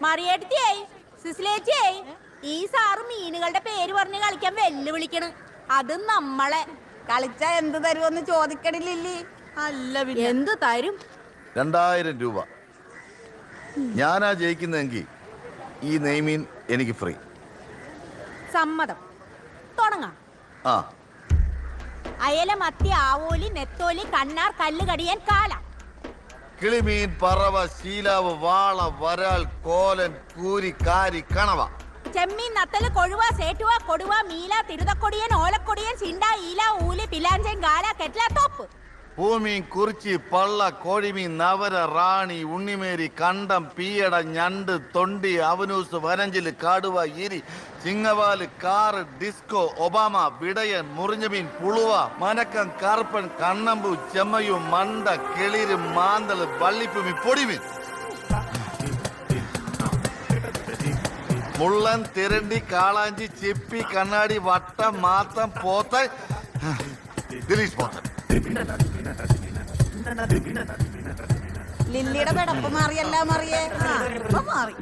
മറിയേട്ടിയേ സിസിലേറ്റിയേ ഈ സാറ് മീനുകളുടെ പേര് പറഞ്ഞ് കളിക്കാൻ വെല്ലുവിളിക്കണ്. അത് നമ്മളെ കളിച്ച എന്ത് തരുമെന്ന് ചോദിക്കണില്ലേ? അല്ല എന്ത് തരും? 2000 രൂപ. ഞാനാ ജയിക്കുന്നെങ്കിൽ ഈ നെയ്മീൻ എനിക്ക് ഫ്രീ. സമ്മതം. തുടങ്ങാം. ആ, അയല, മത്തി, ആവോലി, നെത്തോലി, കണ്ണാർ, കല്ലുകടിയൻ, കാല. കിളിമീൻ, പറവ, ശീലാവ്, വാള, വരാൽ, കോലൻ, കൂരി, കാരി, കണവ. ചെമ്മീൻ, നത്തല്, കൊഴുവ, സേറ്റുവ, കൊടുവ, മീല, തിരുതക്കൊടിയൻ, ഓലക്കൊടിയൻ, ചിണ്ട, ഈല, ഊലി, പിലാഞ്ചൻ, ഗാല, കെറ്റ്ല, തോപ്പ്. പൂമീൻ, കുറിച്ചി, പള്ള, കോഴിമീൻ, നവര, റാണി, ഉണ്ണിമേരി, കണ്ടം, പീയട, ഞണ്ട്, തൊണ്ടി, അവനൂസ്, വരഞ്ചില്, കാടുവ, ഇരി, ചിങ്ങവാല്, കാറ്, ഡിസ്കോ, ഒബാമ, വിടയൻ, മുറിഞ്ഞമീൻ, പുളുവ, മനക്കം, കറുപ്പൻ, കണ്ണമ്പു, ചെമ്മയു, മണ്ട, കിളിര്, മാന്തള്, വള്ളിപ്പുമി, പൊടിമീൻ. മുള്ളൻ, തിരണ്ടി, കാളാഞ്ചി, ചിപ്പി, കണ്ണാടി, വട്ടം, മാത്തം, പോത്തൻ, ദിലീഷ് പോത്തൻ. ലില്ലിയുടെ പെടപ്പ് മാറിയല്ല മറിയേ? മാറി.